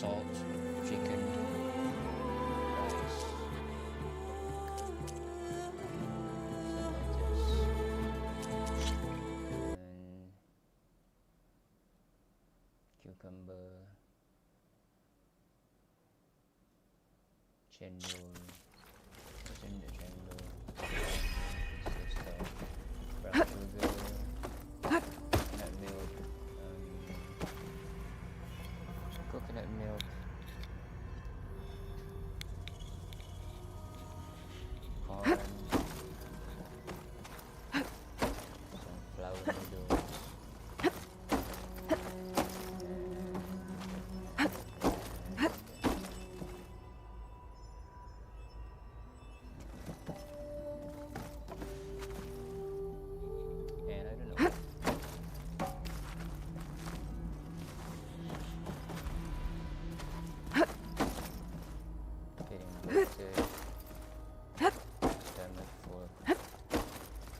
salt, chicken, rice, and cucumber, chendol, chendol, brown sugar, coconut milk, coconut milk, corn, some flour noodles, and I don't know. Getting bloated. Stomach for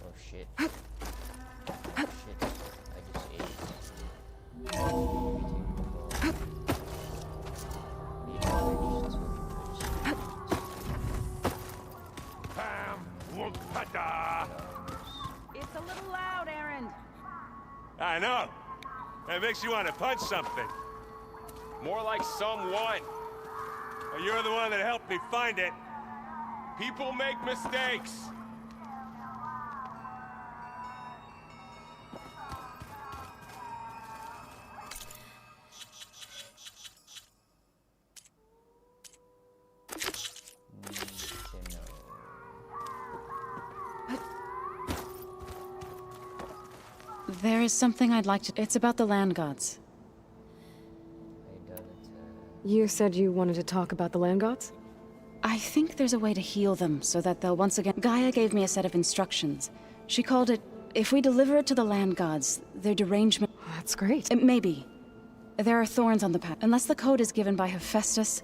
oh shit. Shit. I just ate. Everything before. Bam! Whoop-a-da! It's a little loud, Aaron. I know. That makes you want to punch something. More like someone. Well, you're the one that helped me find it. People make mistakes. There is something I'd like to... It's about the land gods. You said you wanted to talk about the land gods? I think there's a way to heal them so that they'll once again... Gaia gave me a set of instructions. She called it, if we deliver it to the land gods, their derangement... That's great. Maybe. There are thorns on the path. Unless the code is given by Hephaestus,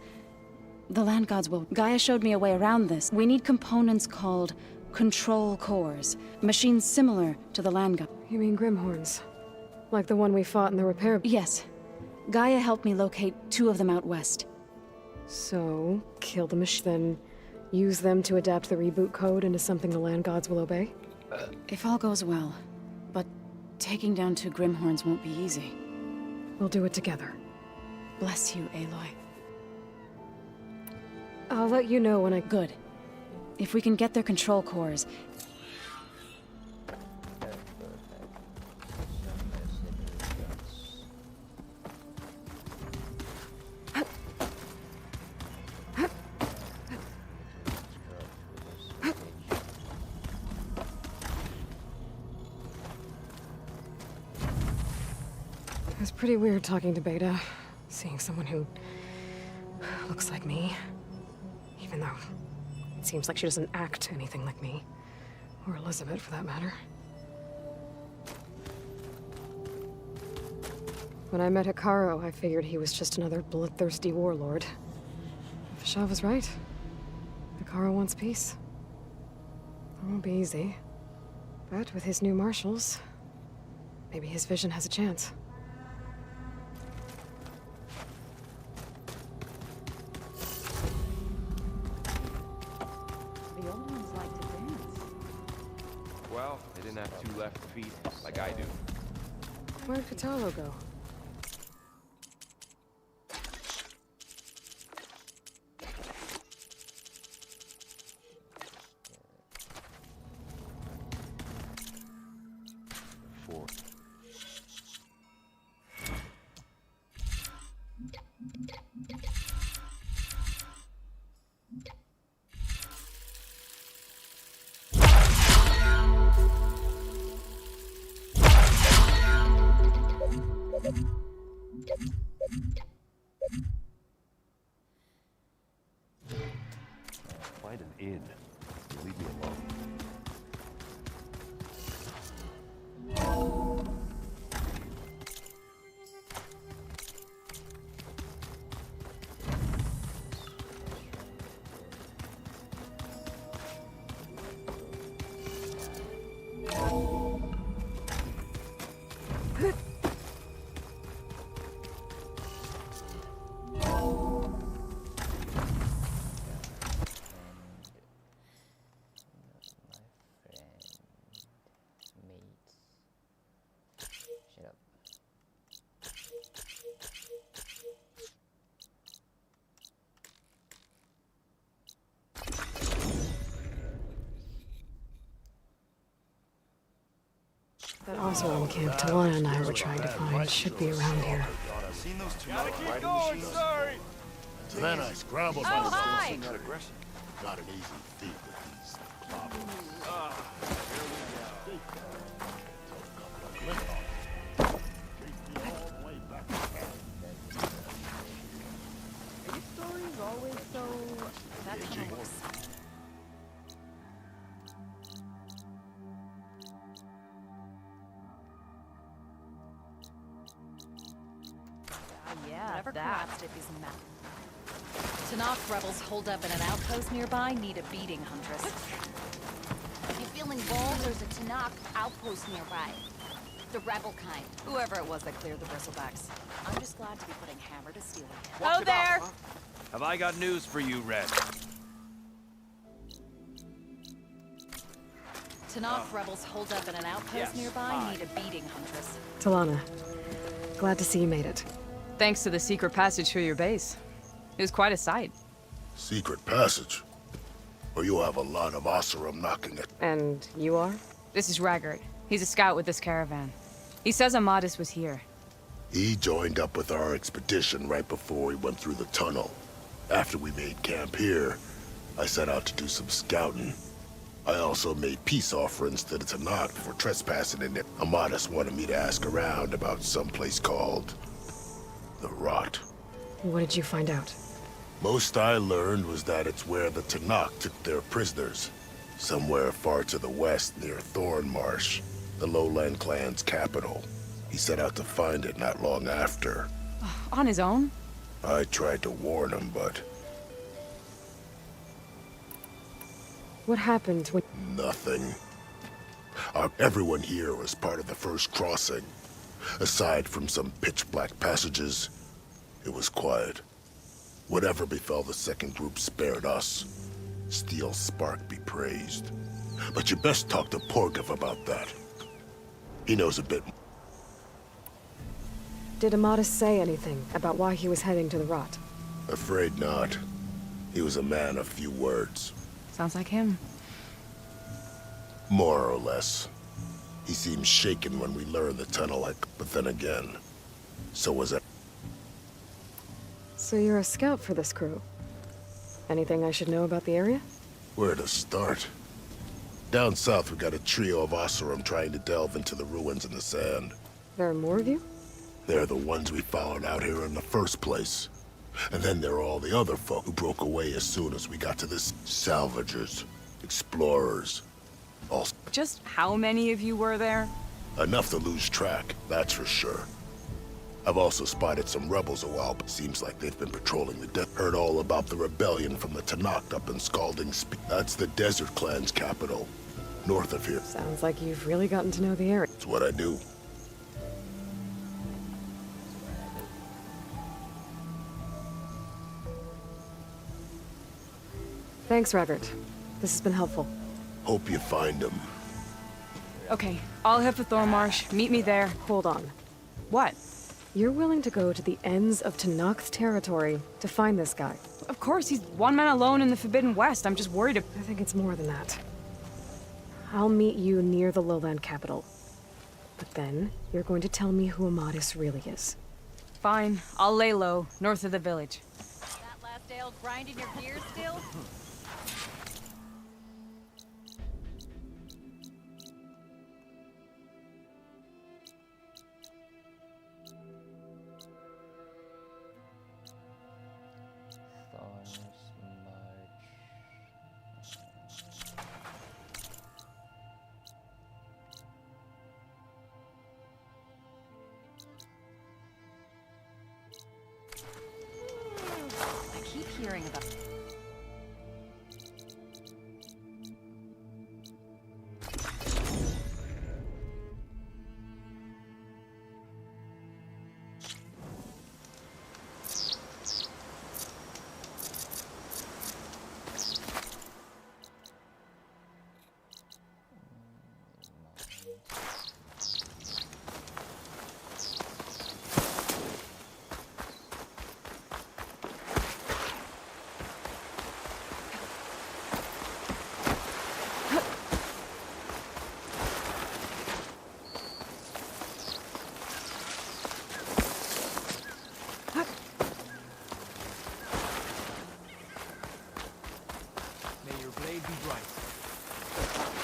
the land gods will... Gaia showed me a way around this. We need components called control cores. Machines similar to the land god. You mean Grimhorns? Like the one we fought in the repair... Yes. Gaia helped me locate 2 of them out west. So, kill the machine, then use them to adapt the reboot code into something the land gods will obey? If all goes well. But taking down 2 Grimhorns won't be easy. We'll do it together. Bless you, Aloy. I'll let you know when I... Good. If we can get their control cores... It was pretty weird talking to Beta, seeing someone who looks like me. Even though it seems like she doesn't act anything like me. Or Elizabeth, for that matter. When I met Hikaru, I figured he was just another bloodthirsty warlord. Fashav was right. Hikaru wants peace. It won't be easy. But with his new marshals, maybe his vision has a chance. The old ones like to dance. Well, they didn't have 2 left feet like I do. Where'd Vitalo go? Find an inn. Leave me alone. That Oseram camp Talana and I were trying to find should be around here. Seen those two Gotta keep riding going, machines? sorry! Then I scrambled Oh, myself. hi! Not aggression. Not an easy feat with these clobbers. Are your stories always so... That kind of works. Yeah, Whatever that. collapsed it is mad. Tanakh rebels holed up in an outpost nearby need a beating, Huntress. You feeling bold? There's a Tanakh outpost nearby. The rebel kind. Whoever it was that cleared the bristlebacks. I'm just glad to be putting hammer to steel again. Oh, there! Have I got news for you, Red? Tanakh rebels holed up in an outpost nearby need a beating, Huntress. Talana, glad to see you made it. Thanks to the secret passage through your base. It was quite a sight. Secret passage? Or you'll have a lot of Oseram knocking it. And you are? This is Raggart. He's a scout with this caravan. He says Amadis was here. He joined up with our expedition right before we went through the tunnel. After we made camp here, I set out to do some scouting. I also made peace offerings to the Tanakh for trespassing in it. Amadis wanted me to ask around about some place called the Rot. What did you find out? Most I learned was that it's where the Tanakh took their prisoners. Somewhere far to the west near Thornmarsh, the Lowland clan's capital. He set out to find it not long after. On his own? I tried to warn him, but What happened when... nothing. Everyone here was part of the first crossing. Aside from some pitch-black passages, it was quiet. Whatever befell the second group spared us. Steel Spark be praised. But you best talk to Porgov about that. He knows a bit. Did Amadis say anything about why he was heading to the Rot? Afraid not. He was a man of few words. Sounds like him. More or less. He seemed shaken when we learned the tunnel but then again, so was it. So you're a scout for this crew. Anything I should know about the area? Where to start? Down south, we got a trio of Oseram trying to delve into the ruins in the sand. There are more of you? They're the ones we followed out here in the first place. And then there are all the other folk who broke away as soon as we got to this. Salvagers, explorers, all Just how many of you were there? enough to lose track, that's for sure. I've also spotted some rebels a while, but seems like they've been patrolling the desert. Heard all about the rebellion from the Tanakh up in Scalding Speak. That's the Desert Clan's capital, north of here. Sounds like you've really gotten to know the area. It's what I do. Thanks, Raggart. This has been helpful. Hope you find them. Okay, I'll head for Thornmarsh. Meet me there. Hold on. What? You're willing to go to the ends of Tanakh's territory to find this guy. Of course, he's one man alone in the Forbidden West. I'm just worried. I think it's more than that. I'll meet you near the lowland capital. But then, you're going to tell me who Amadis really is. Fine, I'll lay low, north of the village. That last ale grinding your gears still? Thorns March. I keep hearing about...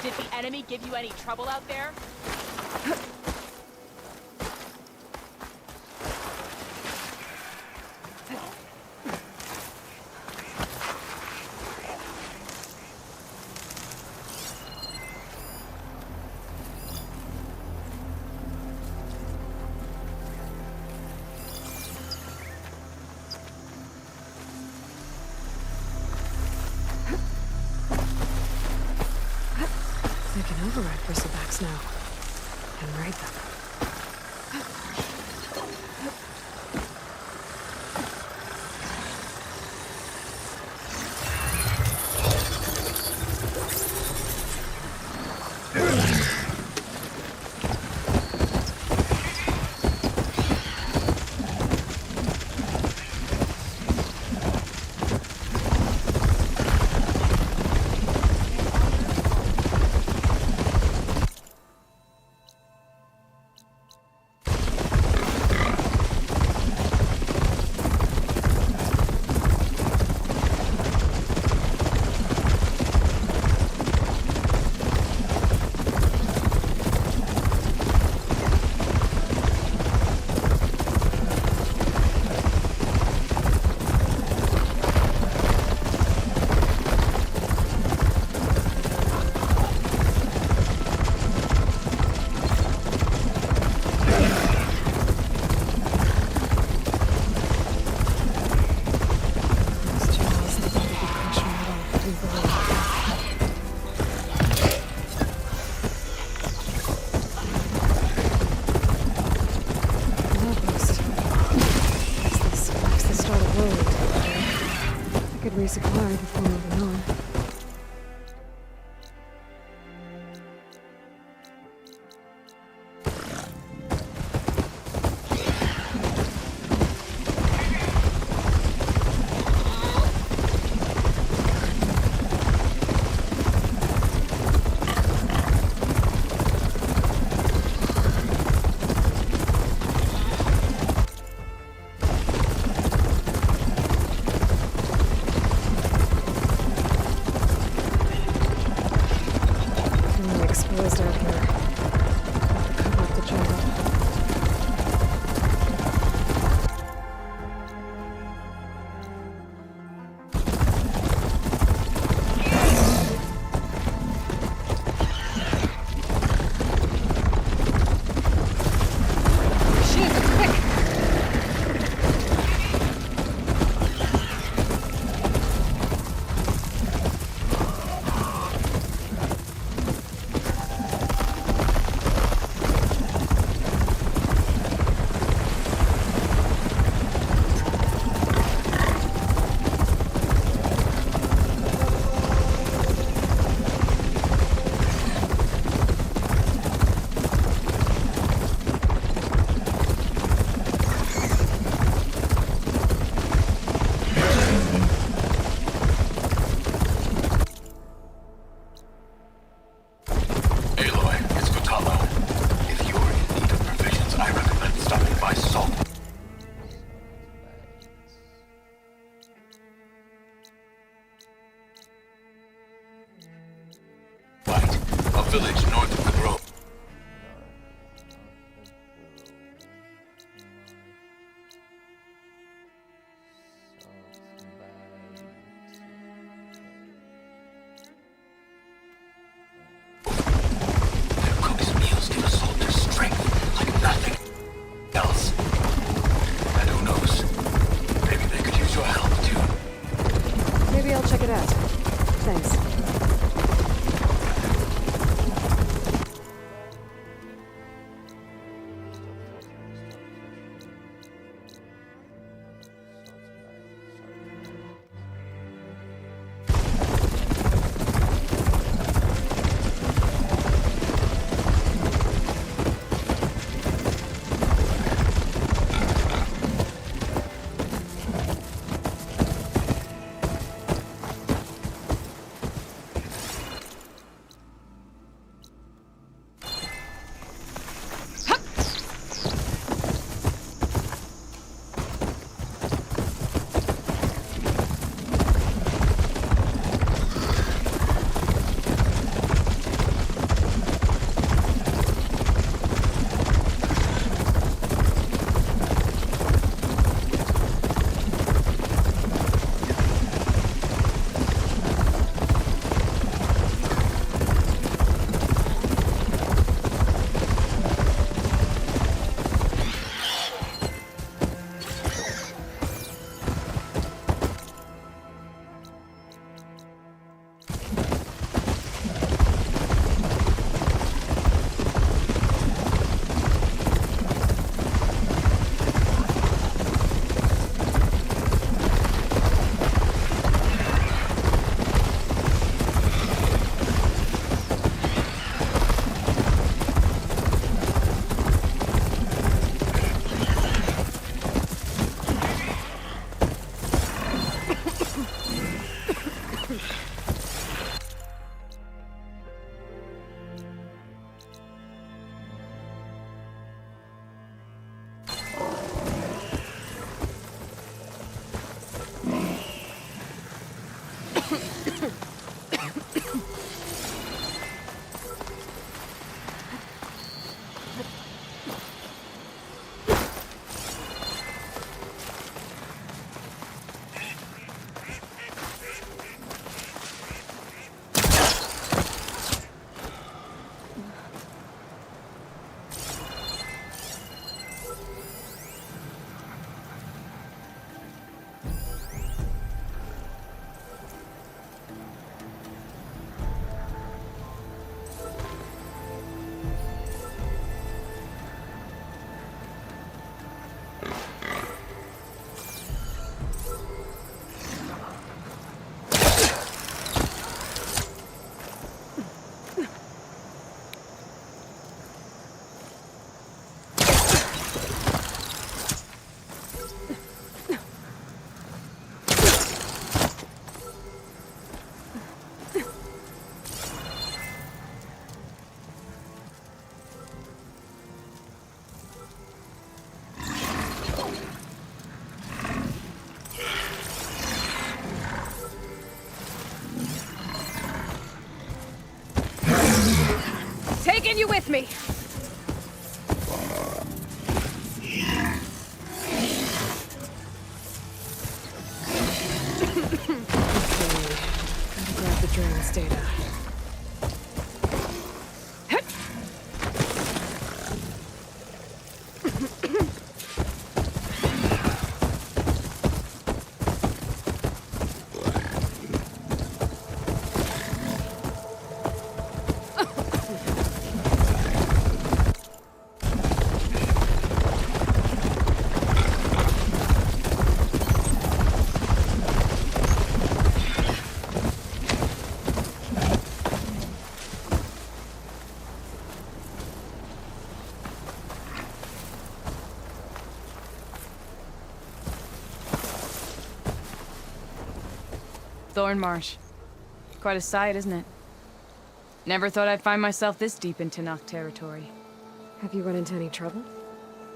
Did the enemy give you any trouble out there? They can override bristlebacks now. And raid them. Resupply before moving on. Exposed out here. Have to cover up the jungle. Village north of the grove. Their cook's meals give a soldier strength like nothing else. And who knows? Maybe they could use your help too. Maybe I'll check it out. Thanks. Taking you with me! Gotta grab the drain's data. Thorn Marsh. Quite a sight, isn't it? Never thought I'd find myself this deep in Tenakth territory. Have you run into any trouble?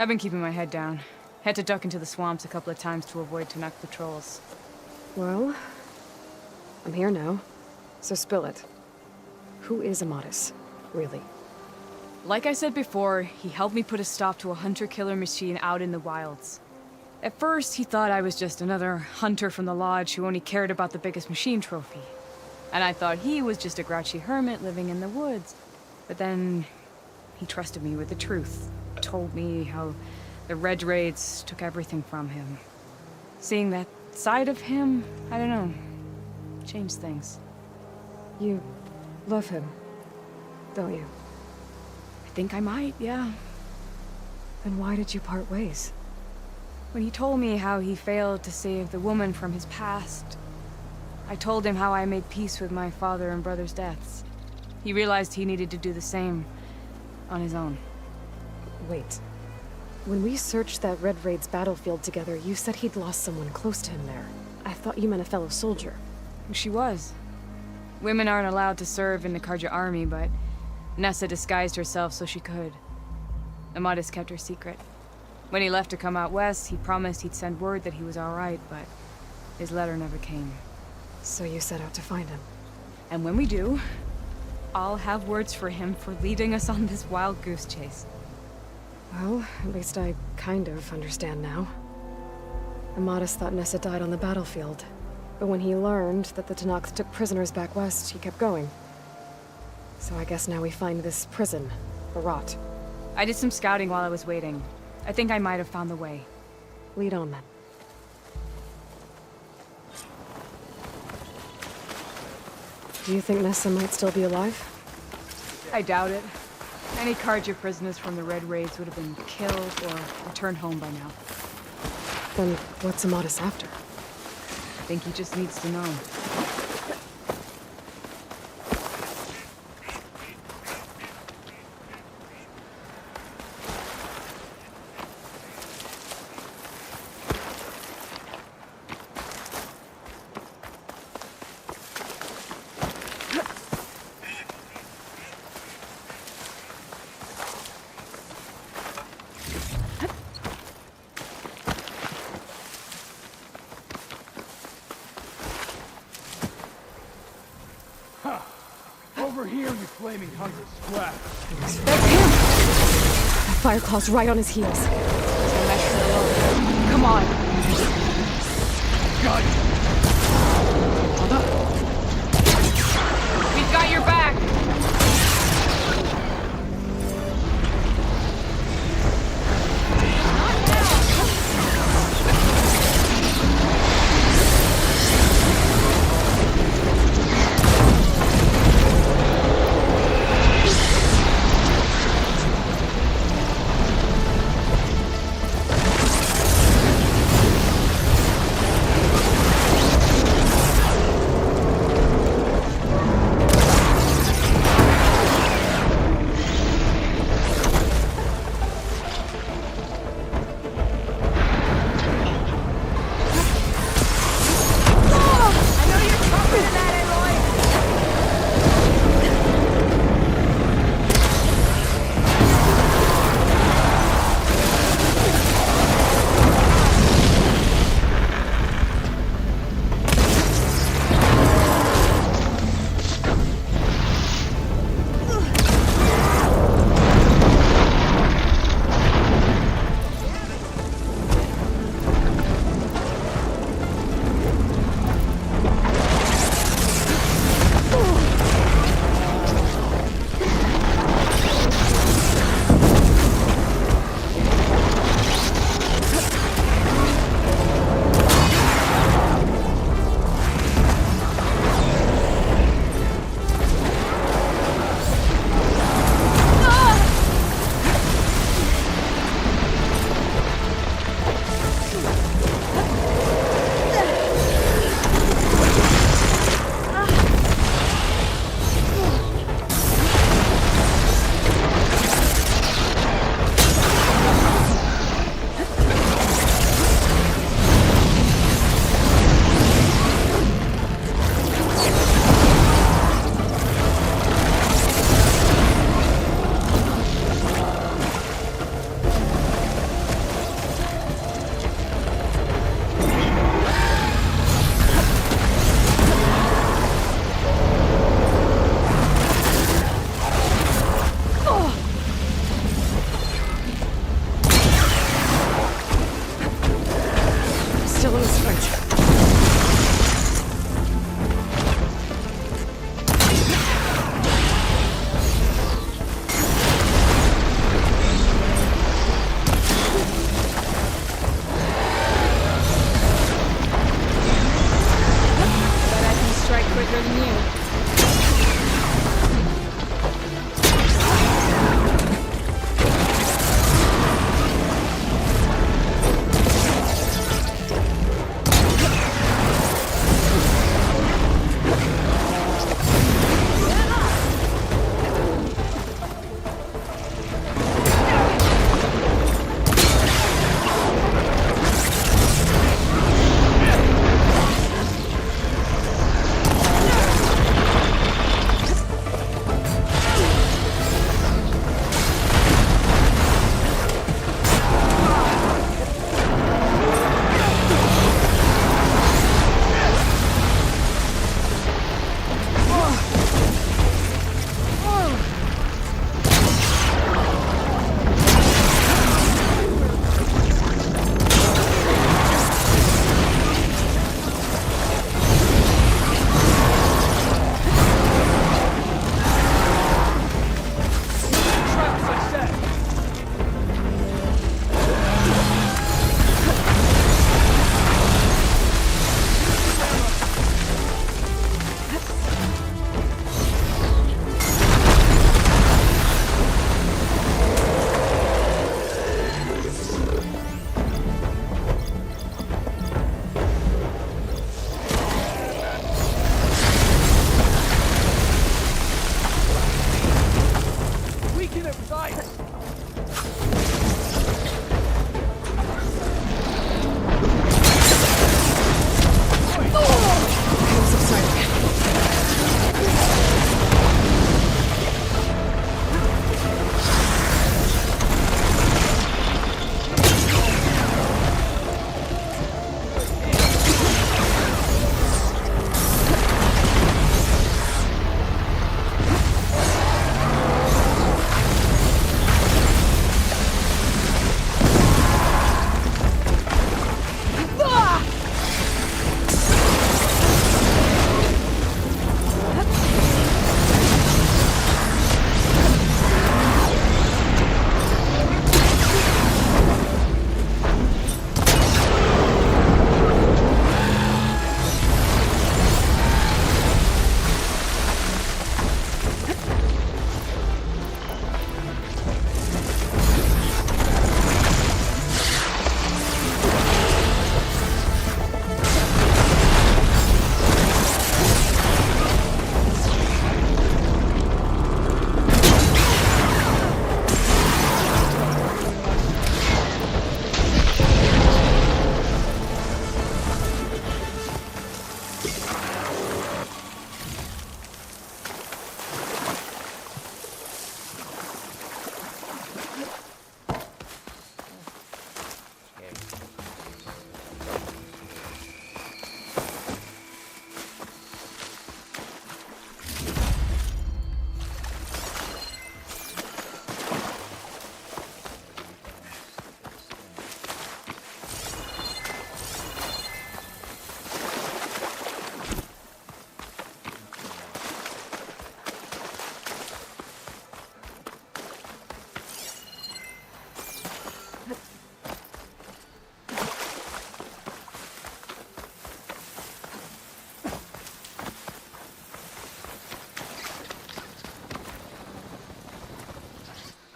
I've been keeping my head down. Had to duck into the swamps a couple of times to avoid Tenakth patrols. Well, I'm here now, so spill it. Who is Amatis, really? Like I said before, he helped me put a stop to a hunter-killer machine out in the wilds. At first, he thought I was just another hunter from the Lodge who only cared about the biggest machine trophy. And I thought he was just a grouchy hermit living in the woods. But then, he trusted me with the truth. Told me how the Red Raids took everything from him. Seeing that side of him, I don't know, changed things. You love him, don't you? I think I might, yeah. Then why did you part ways? When he told me how he failed to save the woman from his past, I told him how I made peace with my father and brother's deaths. He realized he needed to do the same on his own. Wait. When we searched that Red Raid's battlefield together, you said he'd lost someone close to him there. I thought you meant a fellow soldier. She was. Women aren't allowed to serve in the Karja army, but Nessa disguised herself so she could. Amatis kept her secret. When he left to come out west, he promised he'd send word that he was all right, but his letter never came. So you set out to find him. And when we do, I'll have words for him for leading us on this wild goose chase. Well, at least I kind of understand now. Amatis thought Nessa died on the battlefield, but when he learned that the Tenakth took prisoners back west, he kept going. So I guess now we find this prison, the Rot. I did some scouting while I was waiting. I think I might have found the way. Lead on, then. Do you think Nessa might still be alive? I doubt it. Any Karja prisoners from the Red Raids would have been killed or returned home by now. Then what's Amatis after? I think he just needs to know. Over here, you flaming hunk of scrap. That's him! That Fireclaw's right on his heels. Come on. Got you. We've got your back.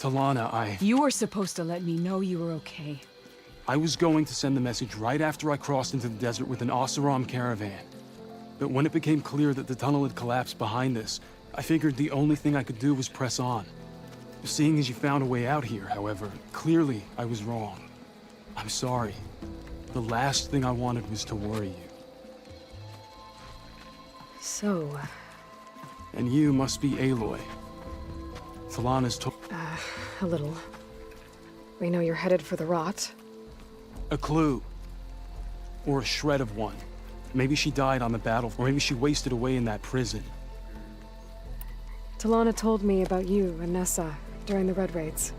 Talana, You were supposed to let me know you were okay. I was going to send the message right after I crossed into the desert with an Oseram caravan. But when it became clear that the tunnel had collapsed behind us, I figured the only thing I could do was press on. Seeing as you found a way out here, however, clearly I was wrong. I'm sorry. The last thing I wanted was to worry you. So, And you must be Aloy. Talana's a little. We know you're headed for the rot. a clue. Or a shred of one. Maybe she died on the battlefield, or maybe she wasted away in that prison. Talana told me about you and Nessa during the Red Raids.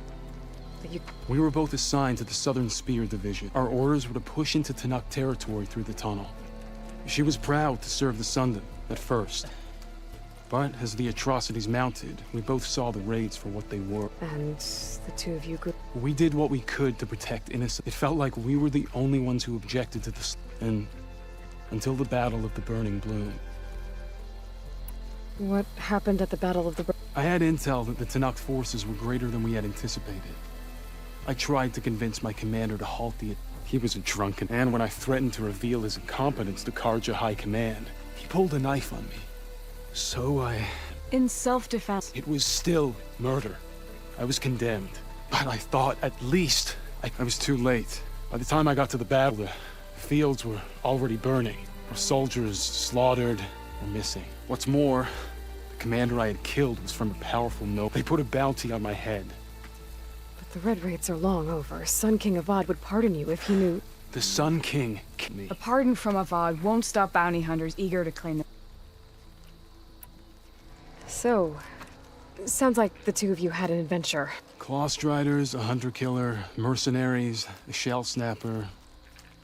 That you... We were both assigned to the Southern Spear Division. Our orders were to push into Tanuk territory through the tunnel. She was proud to serve the Sundom at first. But as the atrocities mounted, we both saw the raids for what they were. And the two of you grew... We did what we could to protect innocent. It felt like we were the only ones who objected to this. And until the Battle of the Burning Bloom. What happened at the Battle of the... I had intel that the Tanuk forces were greater than we had anticipated. I tried to convince my commander to halt the... He was a drunken, and when I threatened to reveal his incompetence to Karja High Command, he pulled a knife on me. So In self-defense. It was still murder. I was condemned. But I thought at least I was too late. By the time I got to the battle, the fields were already burning. Our soldiers slaughtered or missing. What's more, the commander I had killed was from a powerful noble. They put a bounty on my head. But the Red Raids are long over. Sun King Avad would pardon you if he knew... The Sun King killed me. A pardon from Avad won't stop bounty hunters eager to claim it. So, sounds like the two of you had an adventure. Clawstriders, a hunter-killer, mercenaries, a shell snapper.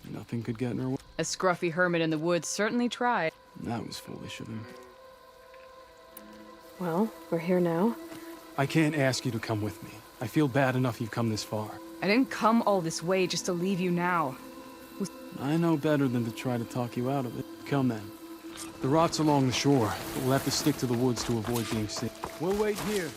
Nothing could get in her way. A scruffy hermit in the woods certainly tried. That was foolish of him. Well, we're here now. I can't ask you to come with me. I feel bad enough you've come this far. I didn't come all this way just to leave you now. I know better than to try to talk you out of it. Come then. The rot's along the shore, but we'll have to stick to the woods to avoid being seen. We'll wait here.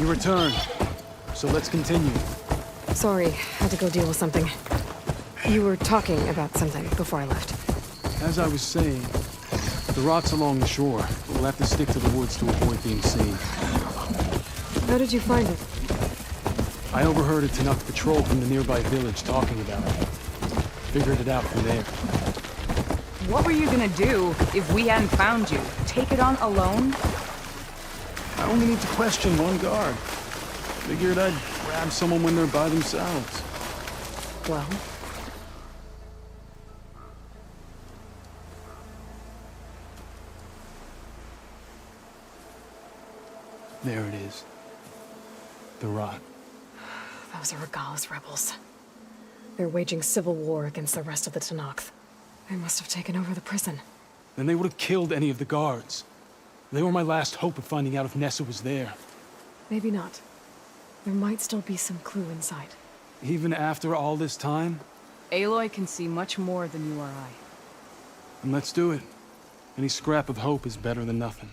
You returned, so let's continue. Sorry, had to go deal with something. You were talking about something before I left. As I was saying, the rot's along the shore. We'll have to stick to the woods to avoid being seen. How did you find it? I overheard a Tanuk patrol from the nearby village talking about it. Figured it out from there. What were you gonna do if we hadn't found you? Take it on alone? I only need to question one guard. Figured I'd grab someone when they're by themselves. Well, There it is. The rock. those are Regala's rebels. They're waging civil war against the rest of the Tenakth. They must have taken over the prison. Then they would have killed any of the guards. They were my last hope of finding out if Nessa was there. Maybe not. There might still be some clue inside. Even after all this time? Aloy can see much more than you or I. Then let's do it. Any scrap of hope is better than nothing.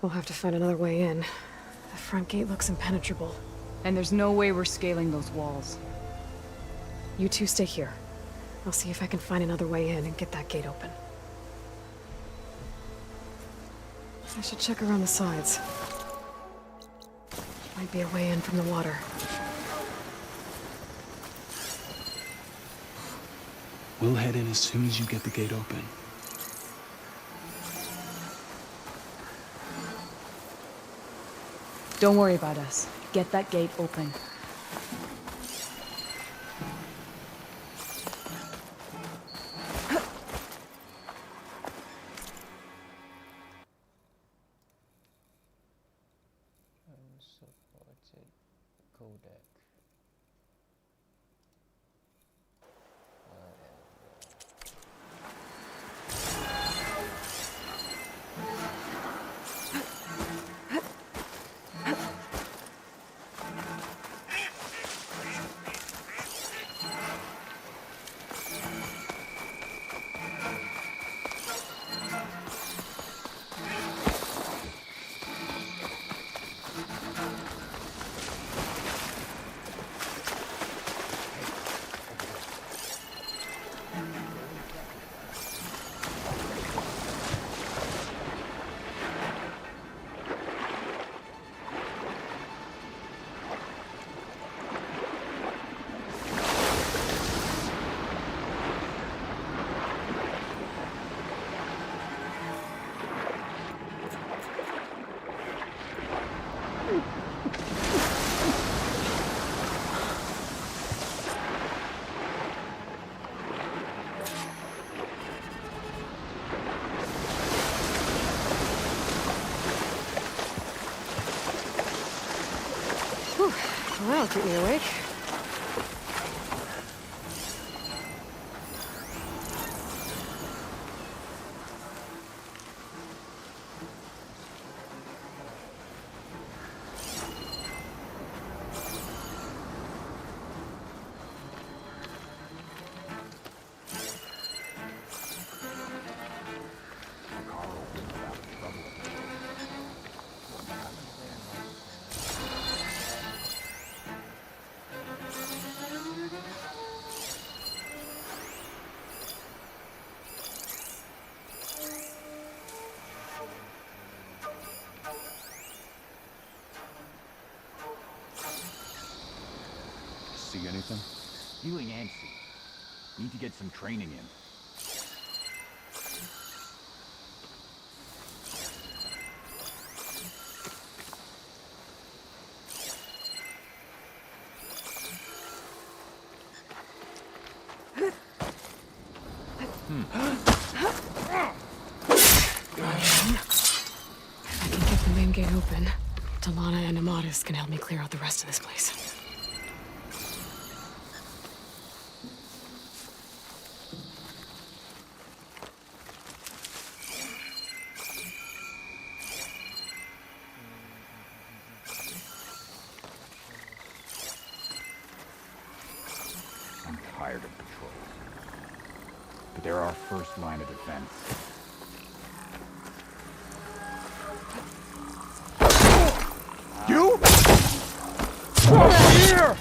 We'll have to find another way in. The front gate looks impenetrable. And there's no way we're scaling those walls. You two stay here. I'll see if I can find another way in and get that gate open. I should check around the sides. Might be a way in from the water. We'll head in as soon as you get the gate open. Don't worry about us. Get that gate open. Unsupported codec. Well, that'll keep me awake. See anything? Feeling antsy. Need to get some training in. If I can get the main gate open, Talana and Amatis can help me clear out the rest of this place. I'm tired of patrols. But they're our first line of defense. You? Here!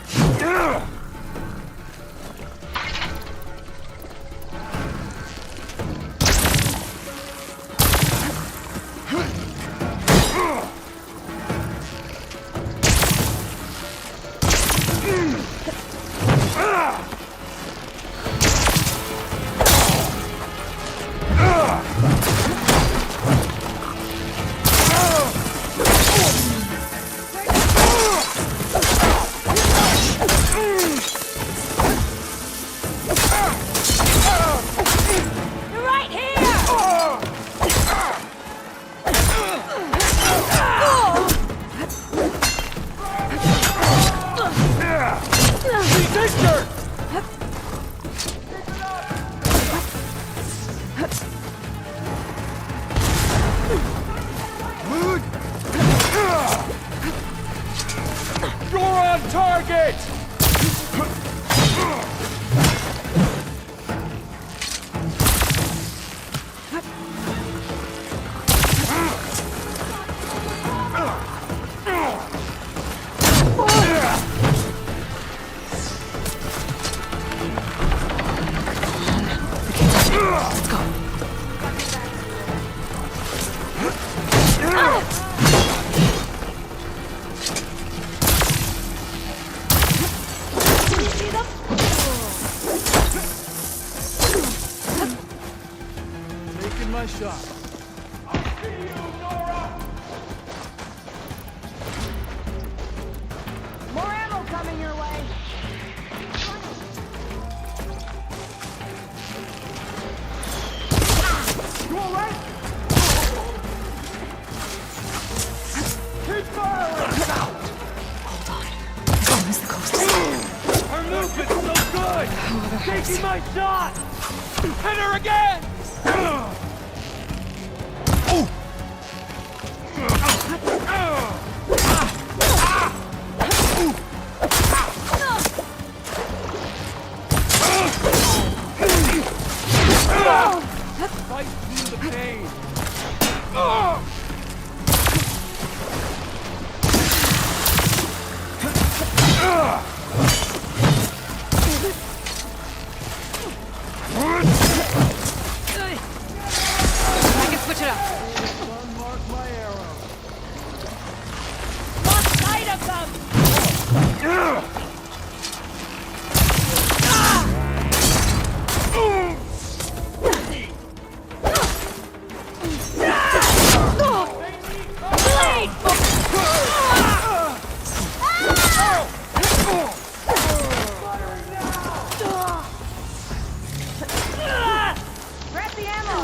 on target! Let's go. Taking my shot. More ammo coming your way. You alright? Keep firing! Hold on. As long as the coast is Her movement's so good! Taking my shot! Hit her again! Fight through the pain! I can switch it up. Unmark my arrow. Lost sight of them! Grab the ammo!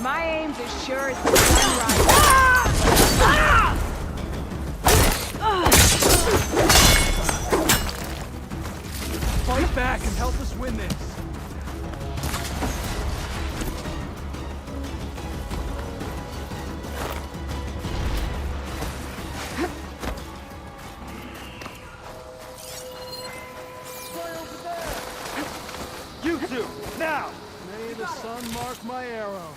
My aim's as sure as the sunrise. Fight back and help us win this. You two, now! May the sun mark my arrow.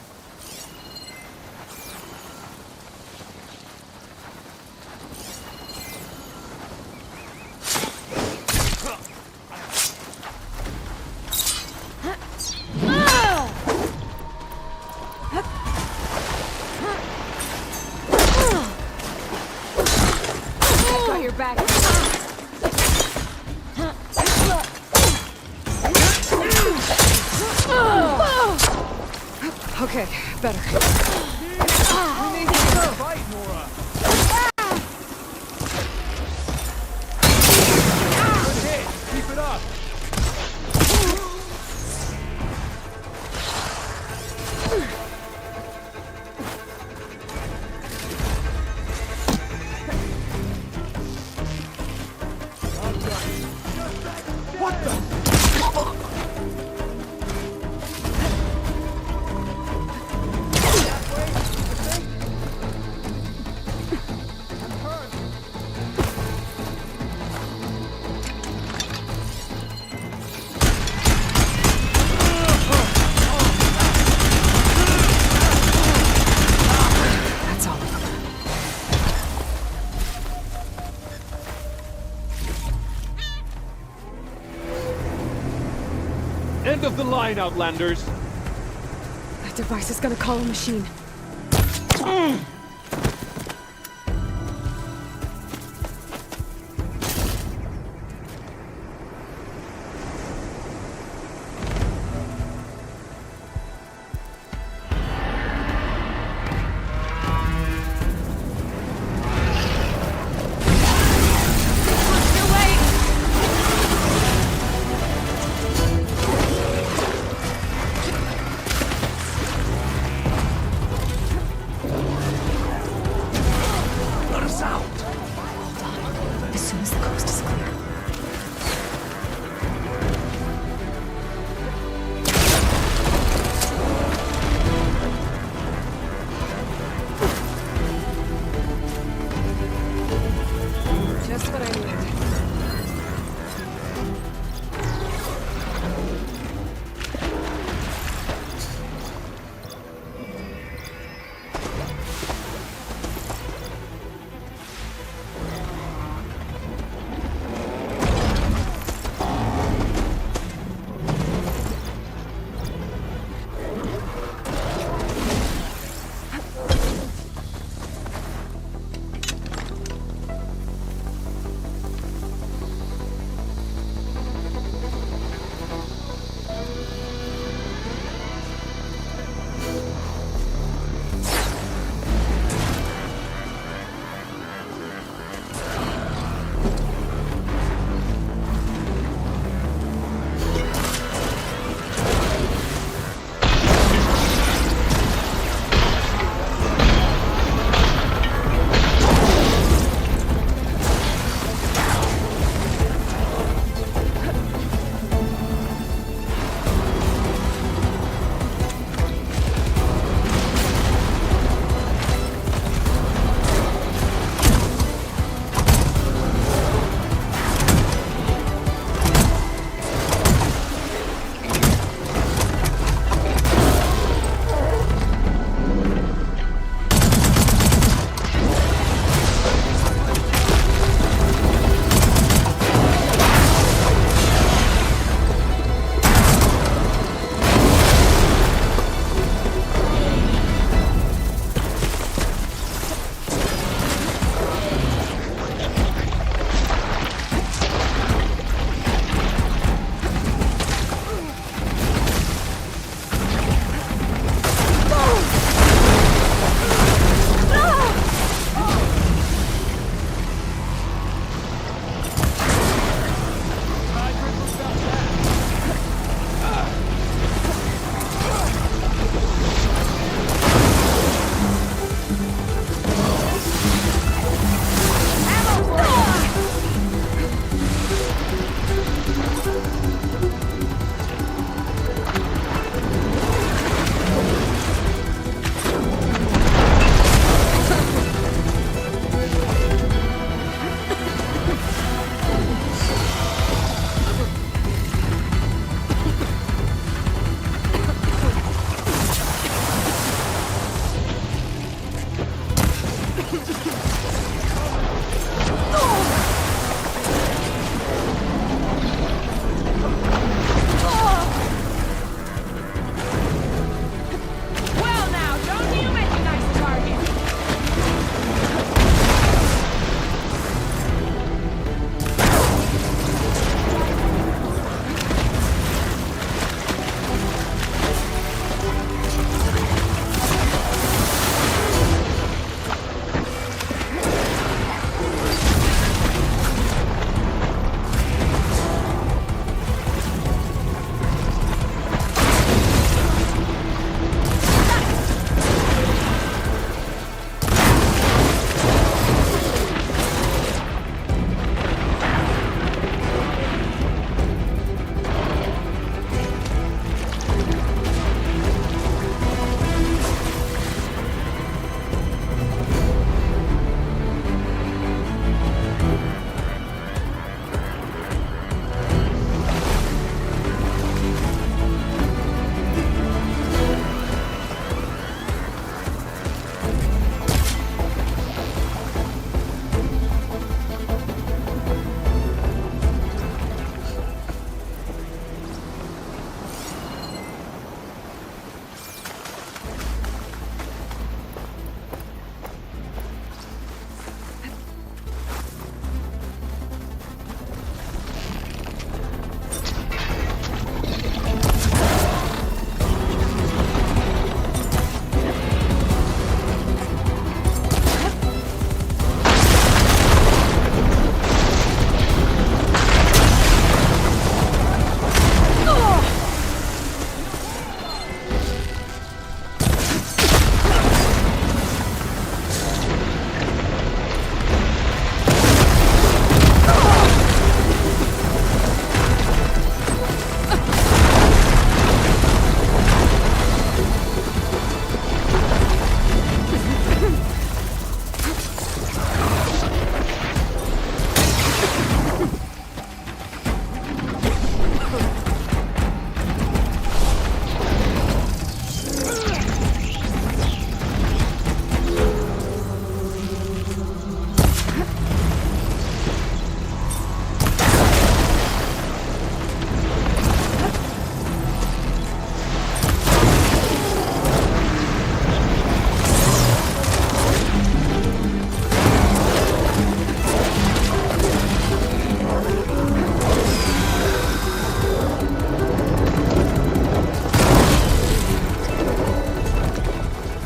Got your back. Okay, better. We need to fight, Nora. Good hit. Keep it up. What the? That's all of them. End of the line, Outlanders! That device is gonna call a machine.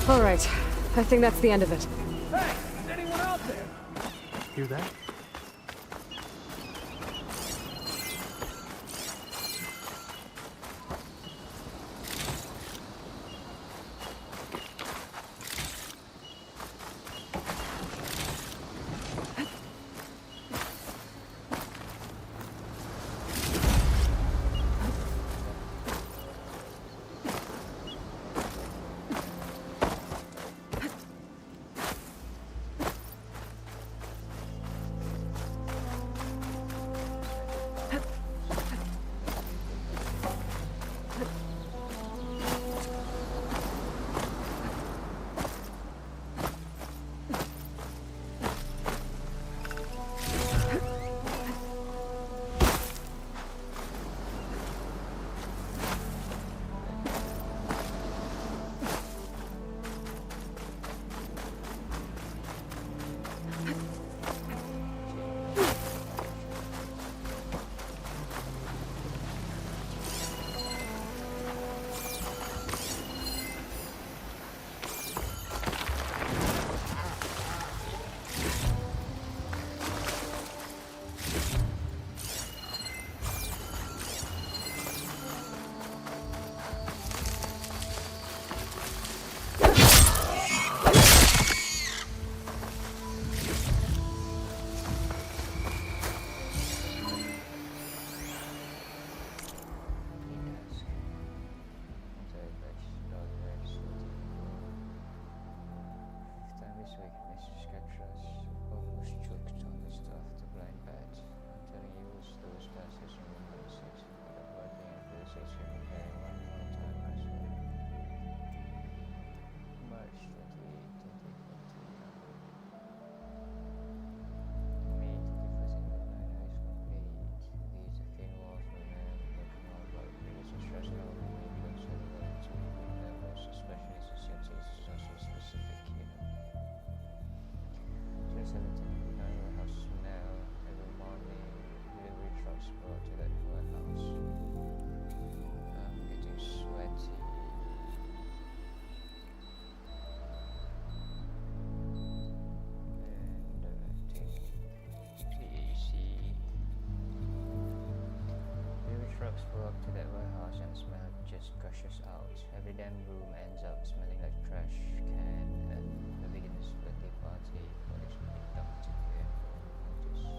All right. I think that's the end of it. Hey, is anyone out there? Hear that? Trucks pull up to that warehouse and smell just gushes out. Every damn room ends up smelling like trash can, and the begins birthday party when it's being dumped here for notice.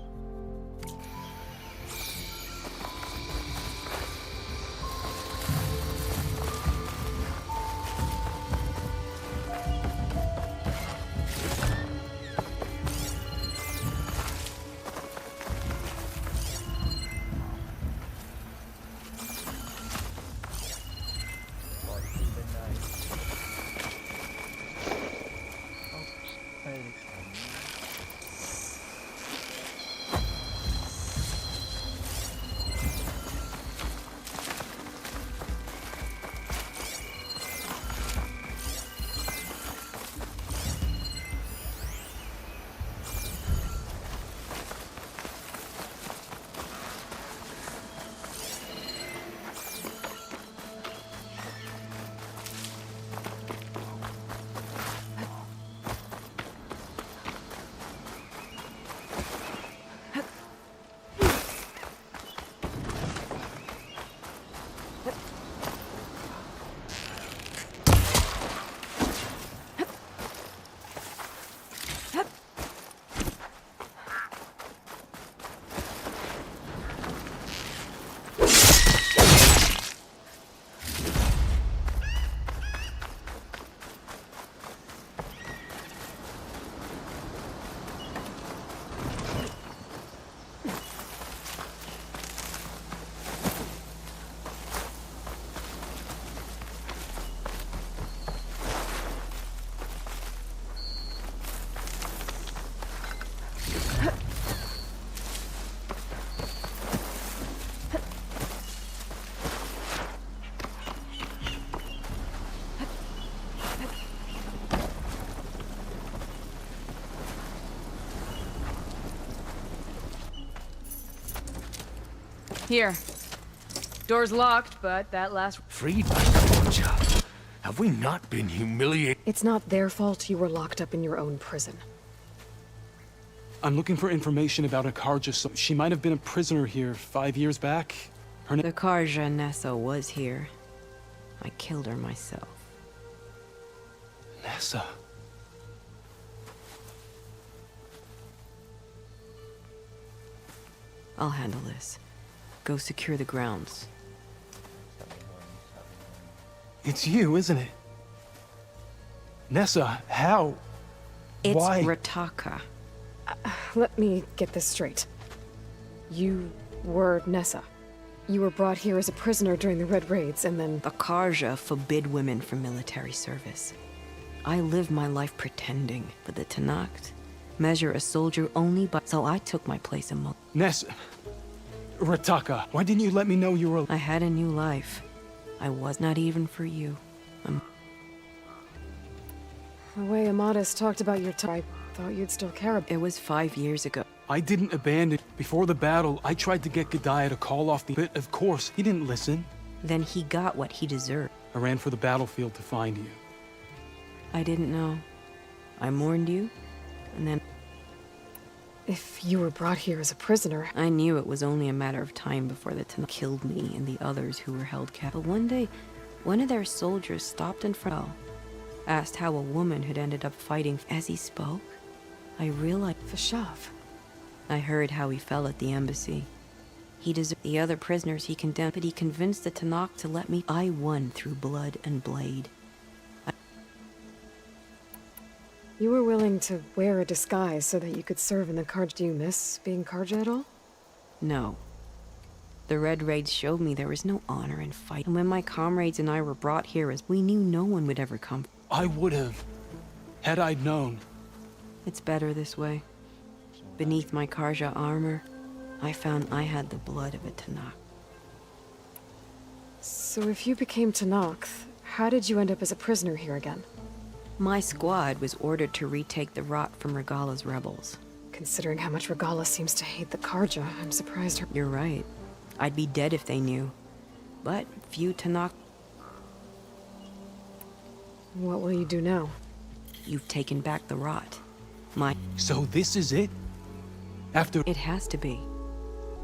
Here. Door's locked, but that last... Freed by Scorcher. How Have we not been humiliated? It's not their fault you were locked up in your own prison. I'm looking for information about Akarja. So she might have been a prisoner here 5 years back. Her name. The Karja Nessa was here. I killed her myself. Nessa. I'll handle this. Go secure the grounds. It's you, isn't it? Nessa, how? It's Why? Rataka. Let me get this straight. You were Nessa. You were brought here as a prisoner during the Red Raids, and then... The Karja forbid women from military service. I lived my life pretending, but the Tanakh measure a soldier only by... So I took my place among... Nessa. Rataka, why didn't you let me know you were... I had a new life. I was not even for you. The way Amatis talked about your time, I thought you'd still care about... It was 5 years ago. I didn't abandon. Before the battle, I tried to get Godiah to call off the... But of course, he didn't listen. Then he got what he deserved. I ran for the battlefield to find you. I didn't know. I mourned you, and then... If you were brought here as a prisoner... I knew it was only a matter of time before the Tanakh killed me and the others who were held captive. But one day, one of their soldiers stopped in front, asked how a woman had ended up fighting. As he spoke, I realized... Fashav. I heard how he fell at the embassy. He deserved the other prisoners he condemned, but he convinced the Tanakh to let me... I won through blood and blade. You were willing to wear a disguise so that you could serve in the Karja. Do you miss being Karja at all? No. The Red Raids showed me there was no honor in fight. And when my comrades and I were brought here, as we knew no one would ever come. I would have, had I known. It's better this way. Beneath my Karja armor, I found I had the blood of a Tanakh. So if you became Tanakh, how did you end up as a prisoner here again? My squad was ordered to retake the Rot from Regala's rebels. Considering how much Regala seems to hate the Karja, I'm surprised her... You're right. I'd be dead if they knew. But few Tanakh... What will you do now? You've taken back the Rot. So this is it? After... It has to be.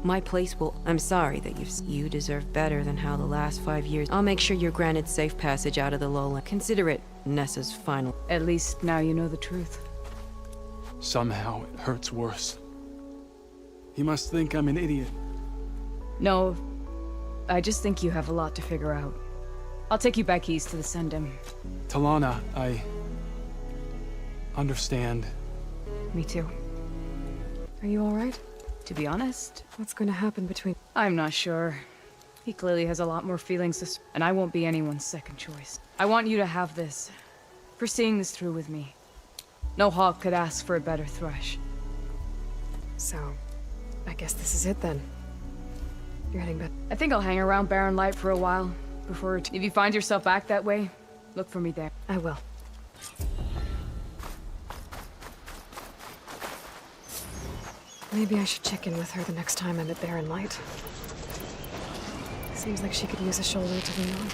My place will... I'm sorry that you deserve better than how the last 5 years... I'll make sure you're granted safe passage out of the lowland. Consider it Nessa's final... At least now you know the truth. Somehow it hurts worse. He must think I'm an idiot. No, I just think you have a lot to figure out. I'll take you back east to the Sendem. Talana, I... understand. Me too. Are you alright? To be honest, What's going to happen between... I'm not sure. He clearly has a lot more feelings and I won't be anyone's second choice. I want you to have this, for seeing this through with me. No hawk could ask for a better thrush. So, I guess this is it then. You're heading back. I think I'll hang around Barren Light for a while, before if you find yourself back that way, look for me there. I will. Maybe I should check in with her the next time I'm at Barren Light. Seems like she could use a shoulder to lean on.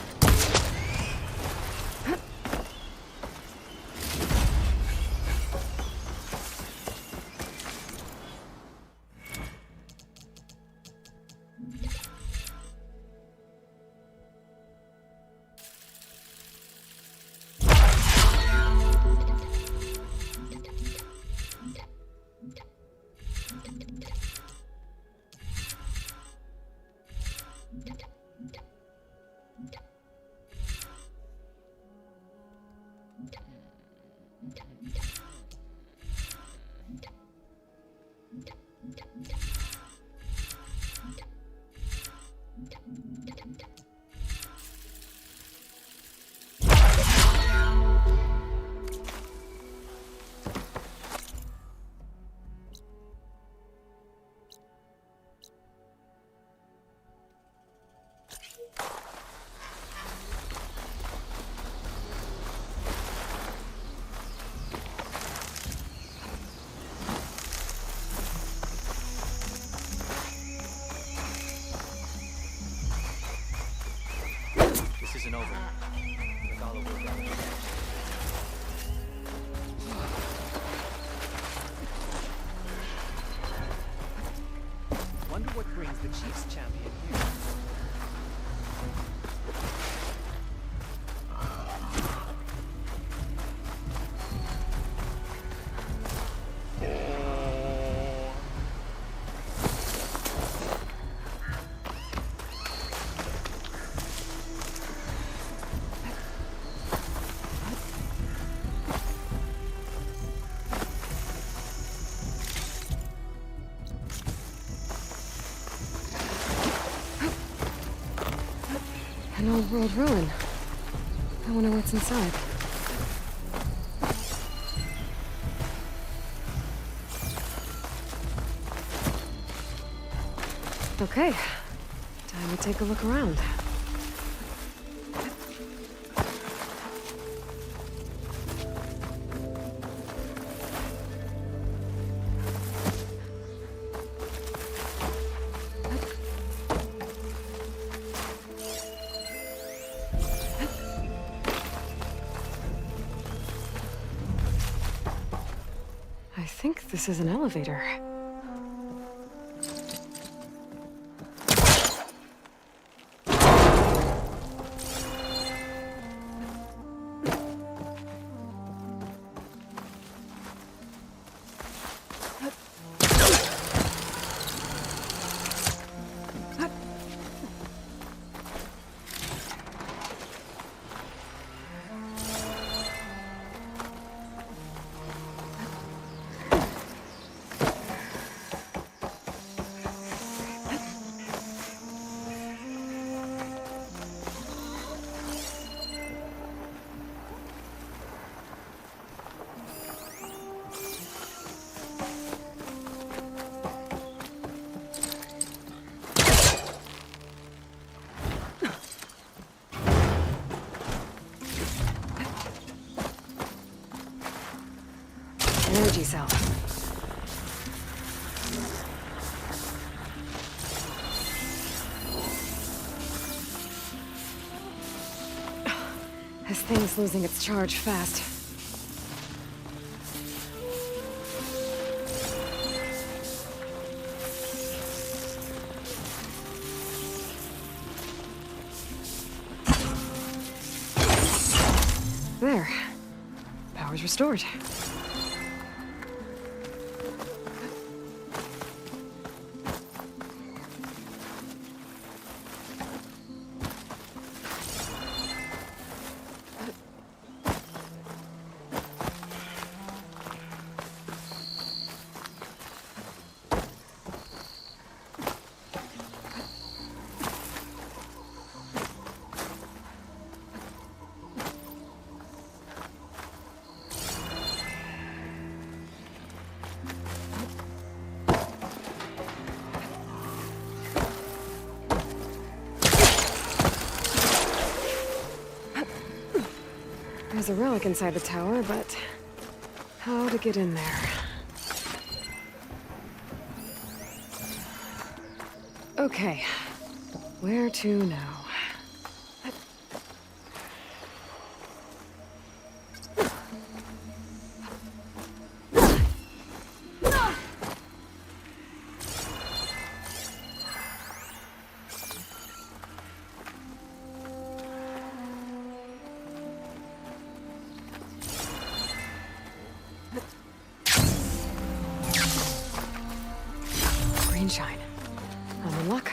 the Chiefs champion here. An old world ruin. I wonder what's inside. Okay, time to take a look around. I think this is an elevator. Energy cell. This thing's losing its charge fast. There. Power's restored. There's a relic inside the tower, but how to get in there? Okay, where to now? Shine. I'm in luck.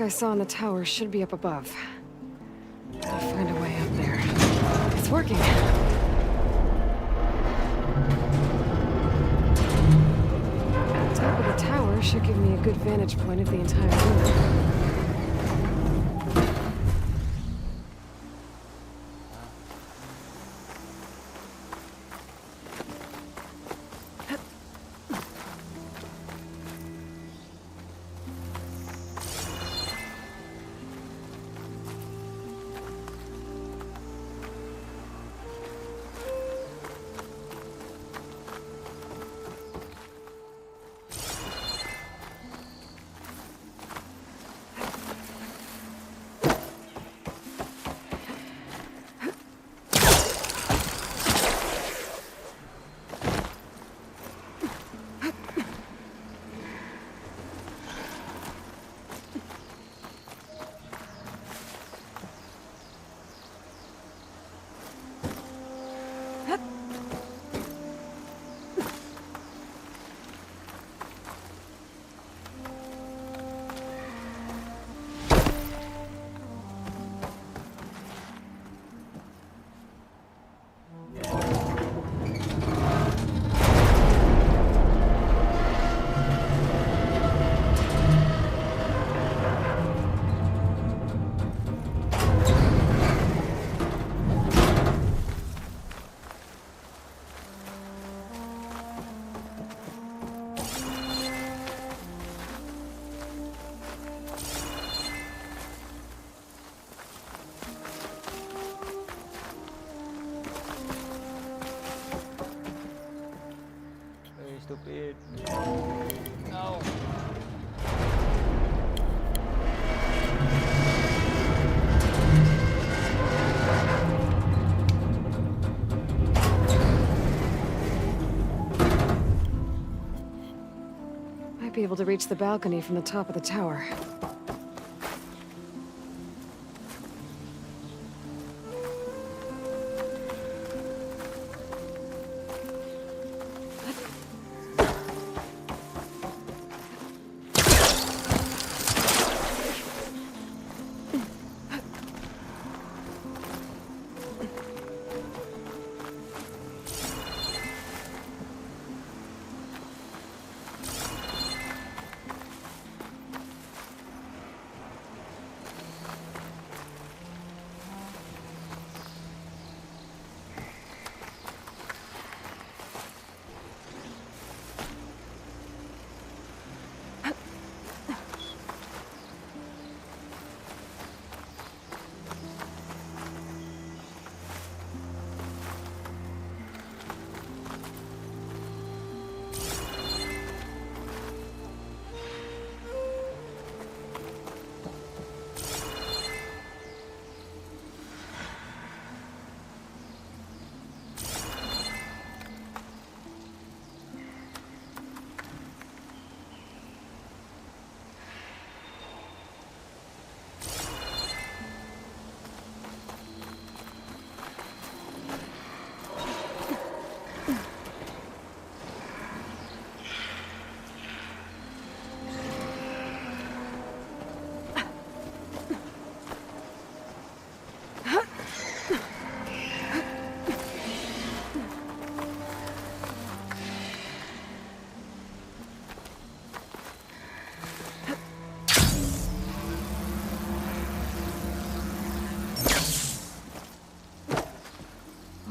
I saw in the tower should be up above. I'll find a way up there. It's working. The top of the tower should give me a good vantage point of the entire room. Stupid. No. Might be able to reach the balcony from the top of the tower.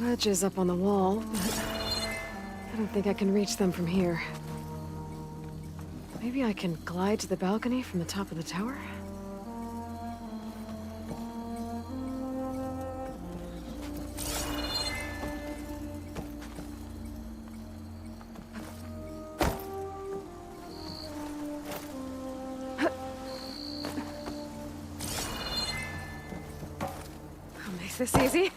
Ledges up on the wall, but I don't think I can reach them from here. Maybe I can glide to the balcony from the top of the tower? I'll make this easy.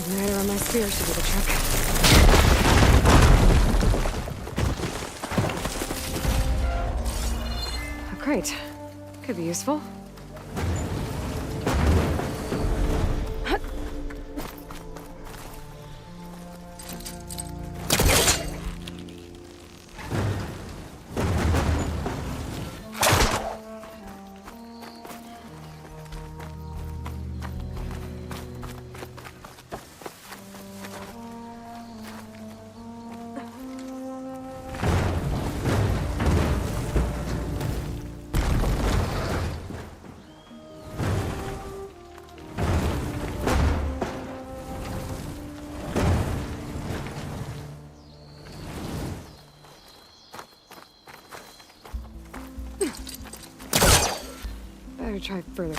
Igniter on my spear should do the trick. Oh, great. Could be useful. Better try further.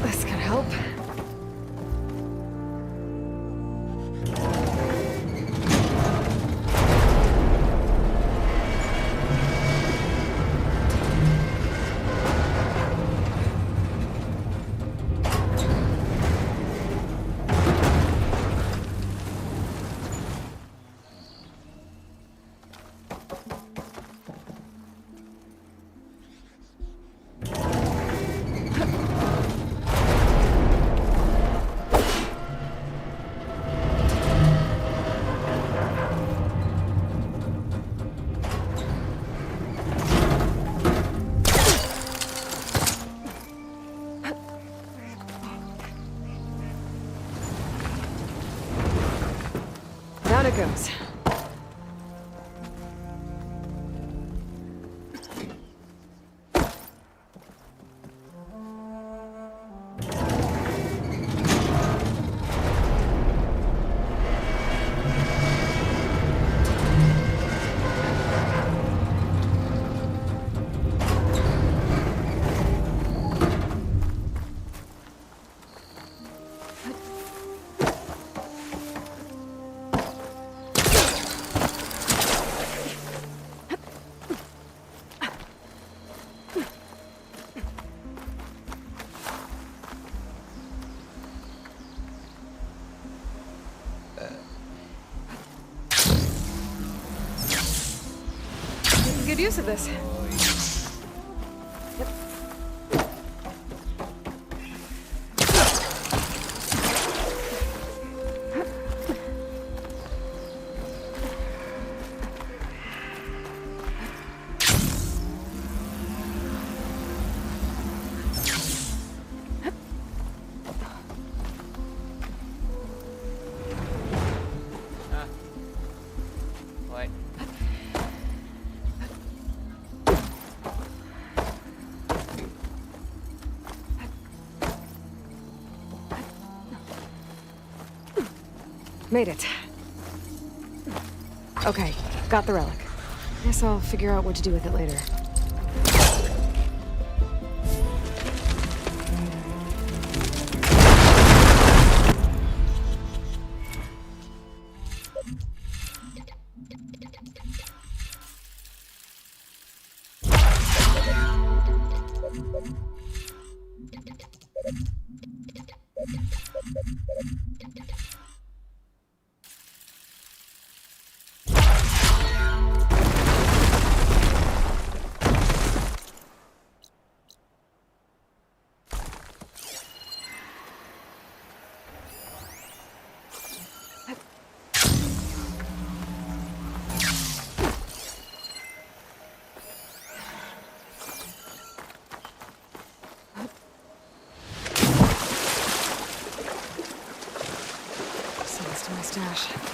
This could help. Down it goes. Good use of this. What? Made it. Okay, got the relic. Guess I'll figure out what to do with it later. gosh.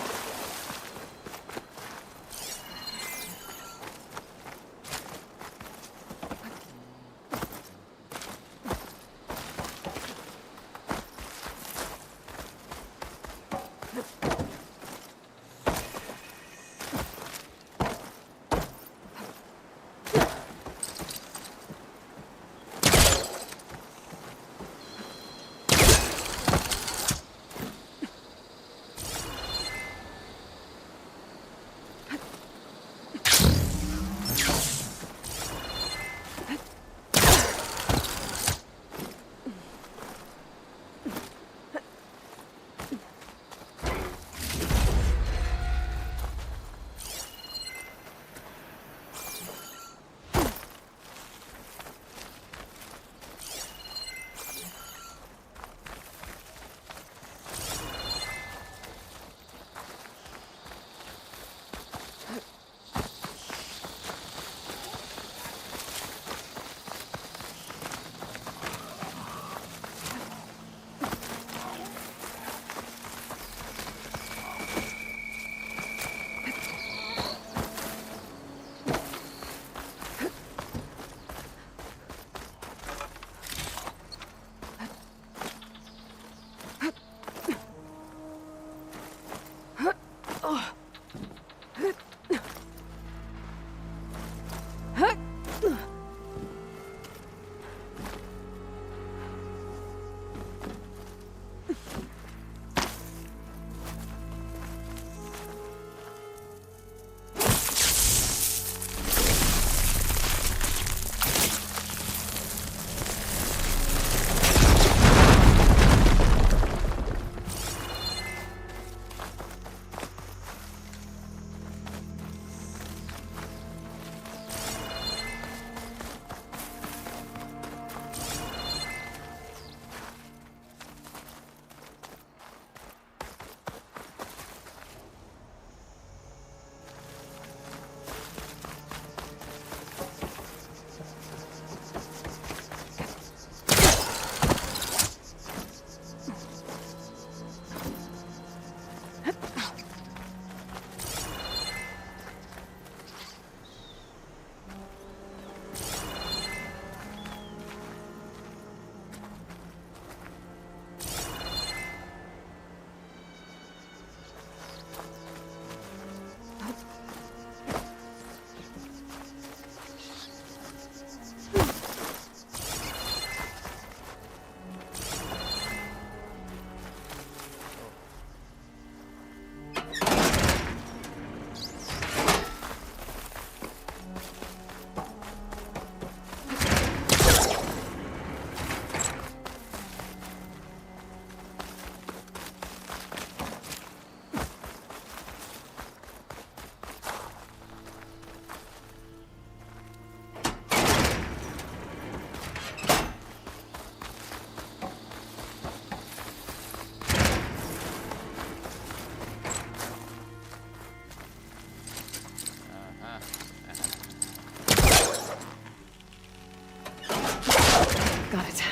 Got it.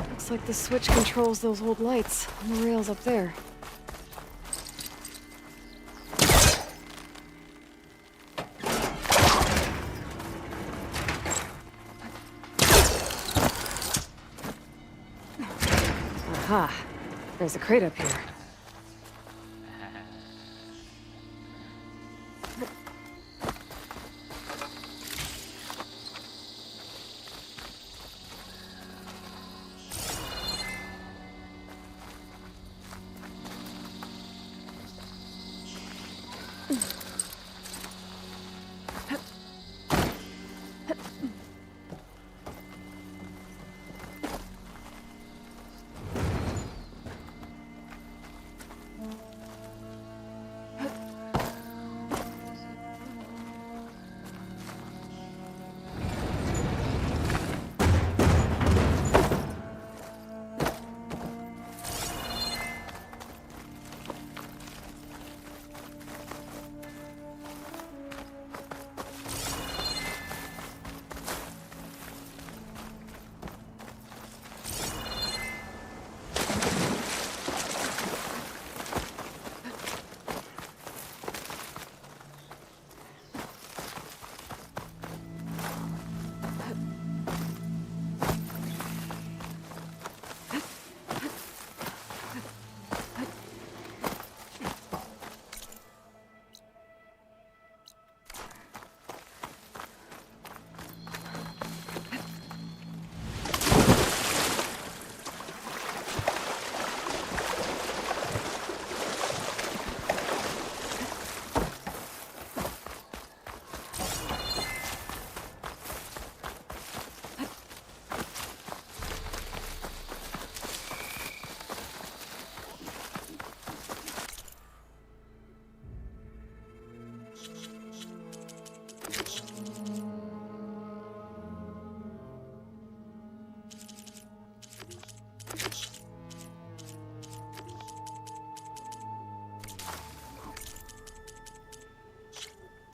Looks like the switch controls those old lights on the rails up there. Aha. There's a crate up here. Mm.